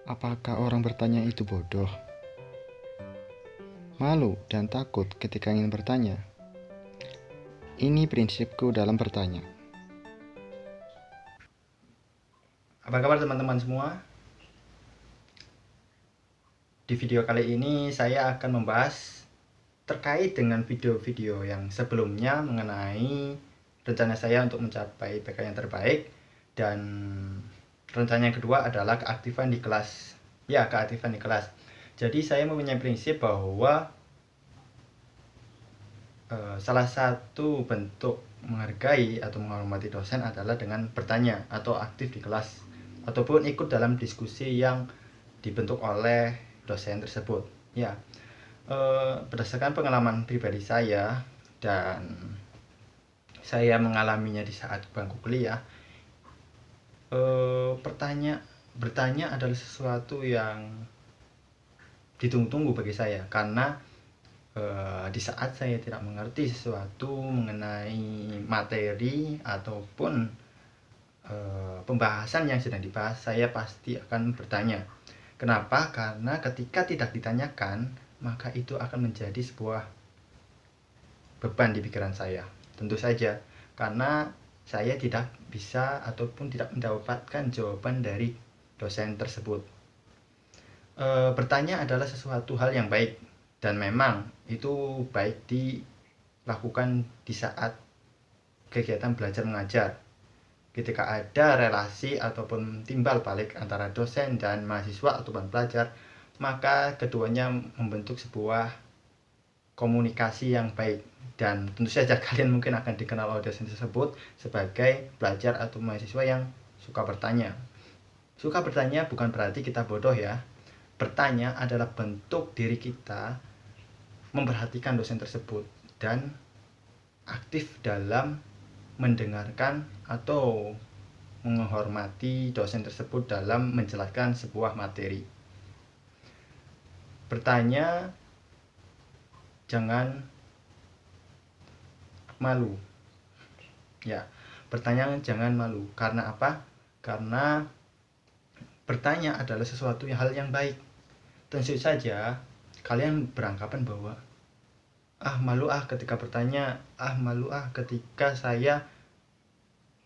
Apakah orang bertanya itu bodoh? Malu dan takut ketika ingin bertanya. Ini prinsipku dalam bertanya. Apa kabar teman-teman semua? Di video kali ini saya akan membahas terkait dengan video-video yang sebelumnya mengenai rencana saya untuk mencapai PK yang terbaik, dan rencana yang kedua adalah keaktifan di kelas. Ya, keaktifan di kelas. Jadi saya mempunyai prinsip bahwa salah satu bentuk menghargai atau menghormati dosen adalah dengan bertanya atau aktif di kelas ataupun ikut dalam diskusi yang dibentuk oleh dosen tersebut. Ya, berdasarkan pengalaman pribadi saya dan saya mengalaminya di saat bangku kuliah, bertanya adalah sesuatu yang ditunggu-tunggu bagi saya, karena di saat saya tidak mengerti sesuatu mengenai materi ataupun pembahasan yang sedang dibahas, saya pasti akan bertanya. Kenapa? Karena ketika tidak ditanyakan, maka itu akan menjadi sebuah beban di pikiran saya. Tentu saja, karena saya tidak bisa ataupun tidak mendapatkan jawaban dari dosen tersebut. Bertanya adalah sesuatu hal yang baik, dan memang itu baik dilakukan di saat kegiatan belajar mengajar. Ketika ada relasi ataupun timbal balik antara dosen dan mahasiswa ataupun pelajar, maka keduanya membentuk sebuah komunikasi yang baik, dan tentu saja kalian mungkin akan dikenal oleh dosen tersebut sebagai pelajar atau mahasiswa yang suka bertanya. Suka bertanya bukan berarti kita bodoh ya. Bertanya adalah bentuk diri kita memperhatikan dosen tersebut dan aktif dalam mendengarkan atau menghormati dosen tersebut dalam menjelaskan sebuah materi. Bertanya jangan malu. Ya, bertanya jangan malu. Karena apa? Karena bertanya adalah sesuatu hal yang baik. Tentu saja kalian beranggapan bahwa malu ketika bertanya, malu ketika saya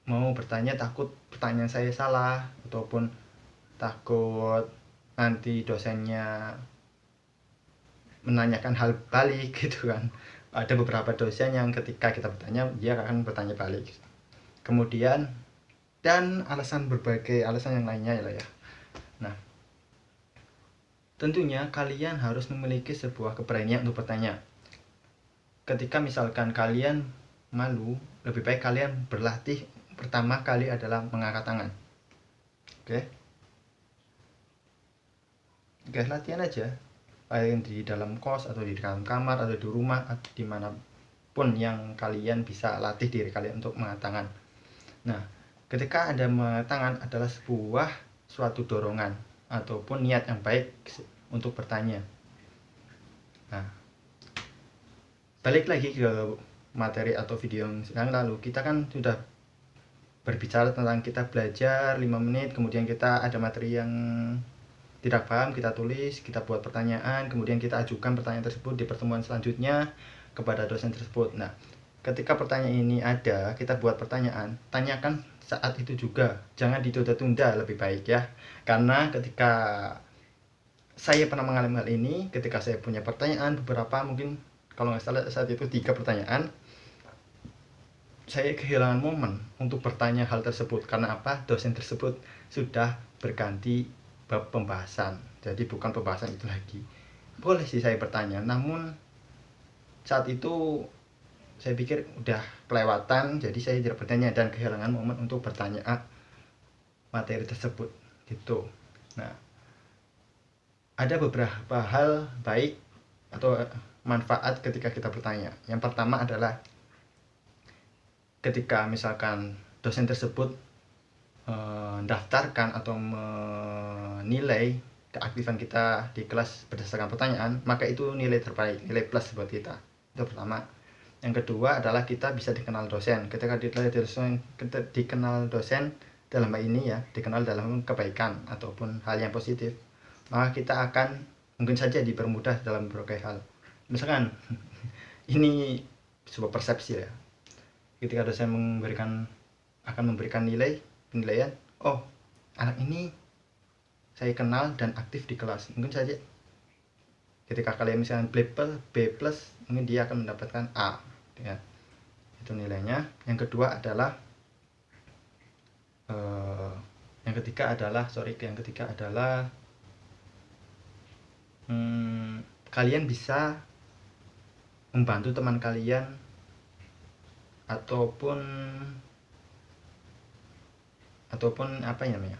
mau bertanya, takut pertanyaan saya salah ataupun takut nanti dosennya menanyakan hal balik gitu kan. Ada beberapa dosen yang ketika kita bertanya, dia akan bertanya balik. Kemudian dan berbagai alasan yang lainnya ya. Nah, tentunya kalian harus memiliki sebuah keberanian untuk bertanya. Ketika misalkan kalian malu, lebih baik kalian berlatih. Pertama kali adalah mengangkat tangan. Oke, latihan aja. Baik di dalam kos atau di dalam kamar atau di rumah atau dimanapun yang kalian bisa latih diri kalian untuk mengangkat tangan. Nah, ketika Anda mengangkat tangan adalah suatu dorongan ataupun niat yang baik untuk bertanya. Nah, balik lagi ke materi atau video yang lalu, kita kan sudah berbicara tentang kita belajar 5 menit, kemudian kita ada materi yang tidak paham, kita tulis, kita buat pertanyaan, kemudian kita ajukan pertanyaan tersebut di pertemuan selanjutnya kepada dosen tersebut. Nah, ketika pertanyaan ini ada, kita buat pertanyaan, tanyakan saat itu juga, jangan ditunda-tunda, lebih baik ya. Karena ketika saya pernah mengalami hal ini, ketika saya punya pertanyaan beberapa, mungkin kalau nggak salah saat itu 3 pertanyaan, saya kehilangan momen untuk bertanya hal tersebut. Karena apa? Dosen tersebut sudah berganti bab pembahasan, jadi bukan pembahasan itu lagi. Boleh sih saya bertanya, namun saat itu saya pikir udah kelewatan, jadi saya tidak bertanya dan kehilangan momen untuk bertanya materi tersebut gitu. Nah, ada beberapa hal baik atau manfaat ketika kita bertanya. Yang pertama adalah ketika misalkan dosen tersebut mendaftarkan atau menilai keaktifan kita di kelas berdasarkan pertanyaan, maka itu nilai terbaik, nilai plus buat kita. Itu pertama. Yang kedua adalah kita bisa dikenal dosen. Ketika dikenal dosen, dalam hal ini ya dikenal dalam kebaikan ataupun hal yang positif, maka kita akan mungkin saja dipermudah dalam berbagai hal. Misalkan ini sebuah persepsi ya, ketika dosen akan memberikan penilaian, oh anak ini saya kenal dan aktif di kelas, mungkin saja ketika kalian misalnya B plus, mungkin dia akan mendapatkan A ya. Itu nilainya. Yang kedua adalah yang ketiga adalah kalian bisa membantu teman kalian ataupun apa ya namanya,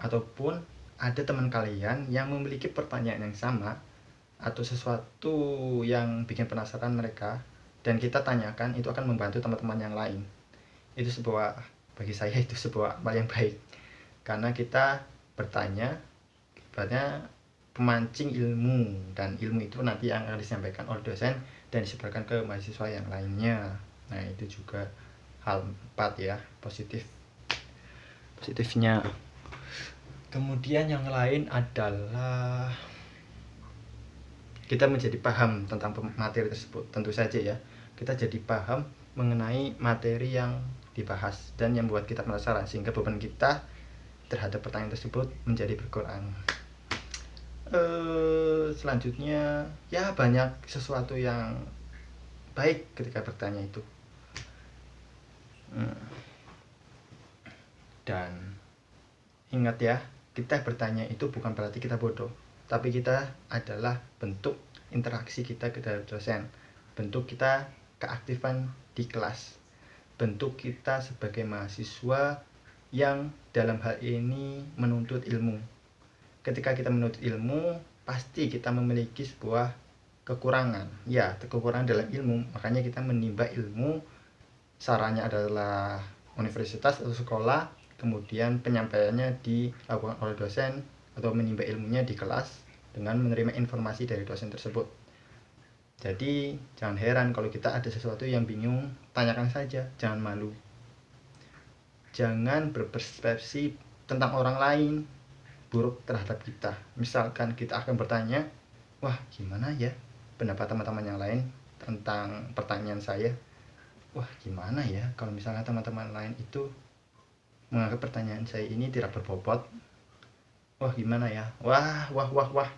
ataupun ada teman kalian yang memiliki pertanyaan yang sama atau sesuatu yang bikin penasaran mereka dan kita tanyakan, itu akan membantu teman-teman yang lain. Itu bagi saya itu sebuah hal yang baik, karena kita bertanya ibaratnya pemancing ilmu, dan ilmu itu nanti yang akan disampaikan oleh dosen dan disebarkan ke mahasiswa yang lainnya. Nah itu juga hal 4 ya, positifnya. Kemudian yang lain adalah kita menjadi paham tentang materi tersebut. Tentu saja ya, kita jadi paham mengenai materi yang dibahas dan yang membuat kita penasaran, sehingga beban kita terhadap pertanyaan tersebut menjadi berkurang. Selanjutnya ya, banyak sesuatu yang baik ketika bertanya itu. Dan ingat ya, kita bertanya itu bukan berarti kita bodoh, tapi kita adalah bentuk interaksi kita kepada dosen, bentuk kita keaktifan di kelas, bentuk kita sebagai mahasiswa yang dalam hal ini menuntut ilmu. Ketika kita menuntut ilmu, pasti kita memiliki sebuah kekurangan. Ya, kekurangan dalam ilmu, makanya kita menimba ilmu. Sarannya adalah universitas atau sekolah, kemudian penyampaiannya dilakukan oleh dosen atau menimba ilmunya di kelas dengan menerima informasi dari dosen tersebut. Jadi jangan heran kalau kita ada sesuatu yang bingung, tanyakan saja, jangan malu. Jangan berpersepsi tentang orang lain buruk terhadap kita. Misalkan kita akan bertanya, wah gimana ya pendapat teman-teman yang lain tentang pertanyaan saya, wah gimana ya kalau misalnya teman-teman lain itu menganggap pertanyaan saya ini tidak berbobot, wah gimana ya, wah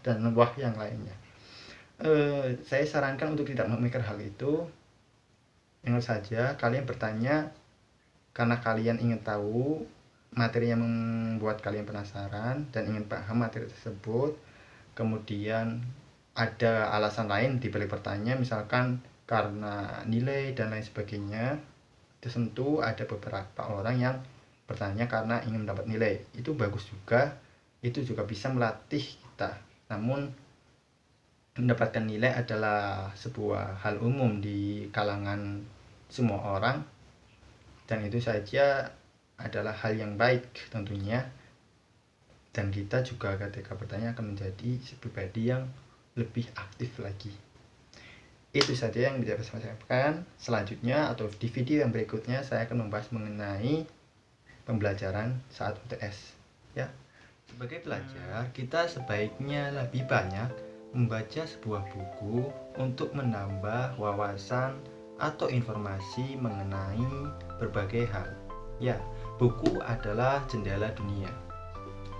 dan wah yang lainnya. Saya sarankan untuk tidak memikir hal itu. Ingat saja, kalian bertanya karena kalian ingin tahu materi yang membuat kalian penasaran dan ingin paham materi tersebut. Kemudian ada alasan lain dibalik bertanya, misalkan karena nilai dan lain sebagainya. Tentu ada beberapa orang yang bertanya karena ingin mendapat nilai. Itu bagus juga, itu juga bisa melatih kita. Namun mendapatkan nilai adalah sebuah hal umum di kalangan semua orang, dan itu saja adalah hal yang baik tentunya. Dan kita juga ketika bertanya akan menjadi pribadi yang lebih aktif lagi. Itu saja yang bisa saya sampaikan. Selanjutnya atau di video yang berikutnya saya akan membahas mengenai pembelajaran saat UTS ya. Sebagai pelajar, kita sebaiknya lebih banyak membaca sebuah buku untuk menambah wawasan atau informasi mengenai berbagai hal. Ya, buku adalah jendela dunia.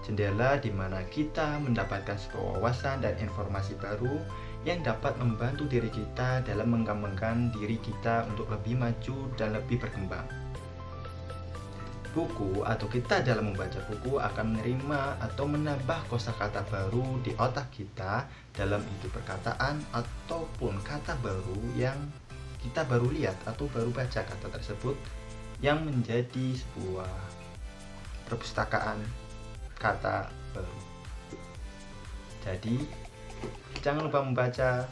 Jendela di mana kita mendapatkan sebuah wawasan dan informasi baru yang dapat membantu diri kita dalam mengembangkan diri kita untuk lebih maju dan lebih berkembang. Buku atau kita dalam membaca buku akan menerima atau menambah kosakata baru di otak kita dalam itu perkataan ataupun kata baru yang kita baru lihat atau baru baca kata tersebut, yang menjadi sebuah perpustakaan kata baru. Jadi jangan lupa membaca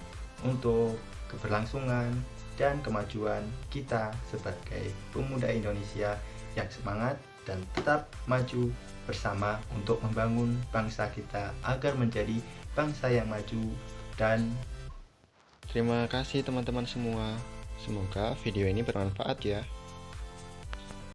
untuk keberlangsungan dan kemajuan kita sebagai pemuda Indonesia yang semangat dan tetap maju bersama untuk membangun bangsa kita agar menjadi bangsa yang maju. Dan terima kasih teman-teman semua. Semoga video ini bermanfaat ya.